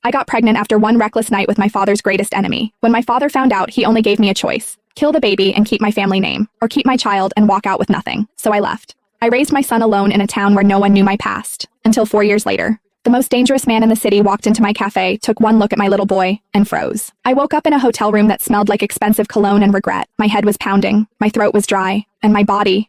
I got pregnant after one reckless night with my father's greatest enemy. When my father found out, he only gave me a choice. Kill the baby and keep my family name, or keep my child and walk out with nothing. So I left. I raised my son alone in a town where no one knew my past. Until 4 years later. The most dangerous man in the city walked into my cafe, took one look at my little boy, and froze. I woke up in a hotel room that smelled like expensive cologne and regret. My head was pounding, my throat was dry, and my body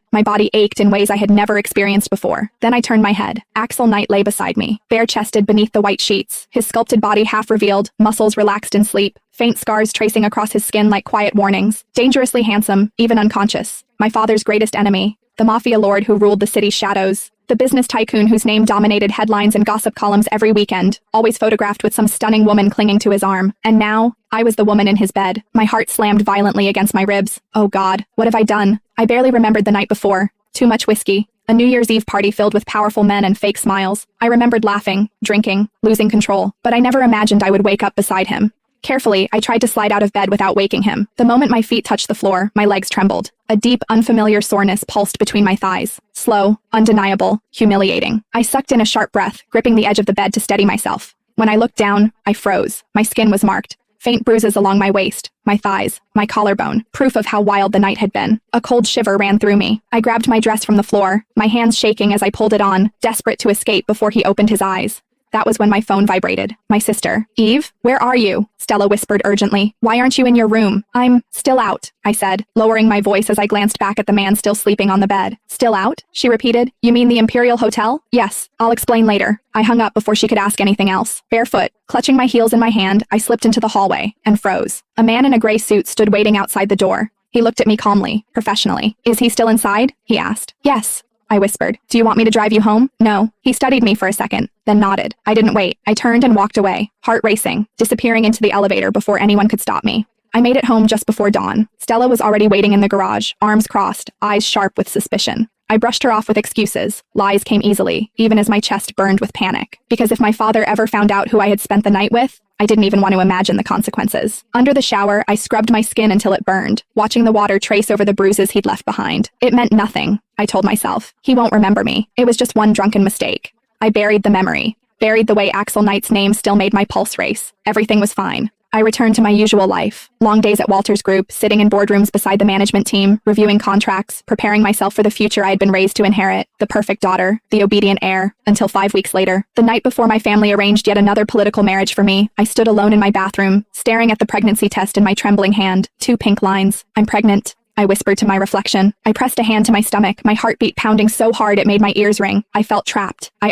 ached in ways I had never experienced before. Then I turned my head. Axel Knight lay beside me, bare-chested beneath the white sheets, his sculpted body half revealed, muscles relaxed in sleep, faint scars tracing across his skin like quiet warnings. Dangerously handsome, even unconscious. My father's greatest enemy. The mafia lord who ruled the city's shadows. The business tycoon whose name dominated headlines and gossip columns every weekend, always photographed with some stunning woman clinging to his arm. And now, I was the woman in his bed. My heart slammed violently against my ribs. Oh God, what have I done? I barely remembered the night before. Too much whiskey. A New Year's Eve party filled with powerful men and fake smiles. I remembered laughing, drinking, losing control. But I never imagined I would wake up beside him. Carefully, I tried to slide out of bed without waking him. The moment my feet touched the floor, my legs trembled. A deep, unfamiliar soreness pulsed between my thighs. Slow, undeniable, humiliating. I sucked in a sharp breath, gripping the edge of the bed to steady myself. When I looked down, I froze. My skin was marked. Faint bruises along my waist, my thighs, my collarbone, proof of how wild the night had been. A cold shiver ran through me. I grabbed my dress from the floor, my hands shaking as I pulled it on, desperate to escape before he opened his eyes. That was when my phone vibrated. My sister. Eve, where are you? Stella whispered urgently. Why aren't you in your room? I'm still out, I said, lowering my voice as I glanced back at the man still sleeping on the bed. Still out? She repeated. You mean the Imperial Hotel? Yes, I'll explain later. I hung up before she could ask anything else. Barefoot, clutching my heels in my hand, I slipped into the hallway and froze. A man in a gray suit stood waiting outside the door. He looked at me calmly, professionally. Is he still inside? He asked. Yes, I whispered. Do you want me to drive you home? No. He studied me for a second, then nodded. I didn't wait. I turned and walked away, heart racing, disappearing into the elevator before anyone could stop me. I made it home just before dawn. Stella was already waiting in the garage, arms crossed, eyes sharp with suspicion. I brushed her off with excuses. Lies came easily, even as my chest burned with panic. Because if my father ever found out who I had spent the night with, I didn't even want to imagine the consequences. Under the shower, I scrubbed my skin until it burned, watching the water trace over the bruises he'd left behind. It meant nothing, I told myself. He won't remember me. It was just one drunken mistake. I buried the memory. Buried the way Axel Knight's name still made my pulse race. Everything was fine. I returned to my usual life. Long days at Walter's Group, sitting in boardrooms beside the management team, reviewing contracts, preparing myself for the future I had been raised to inherit, the perfect daughter, the obedient heir, until 5 weeks later. The night before my family arranged yet another political marriage for me, I stood alone in my bathroom, staring at the pregnancy test in my trembling hand. 2 pink lines. I'm pregnant, I whispered to my reflection. I pressed a hand to my stomach, my heartbeat pounding so hard it made my ears ring. I felt trapped. I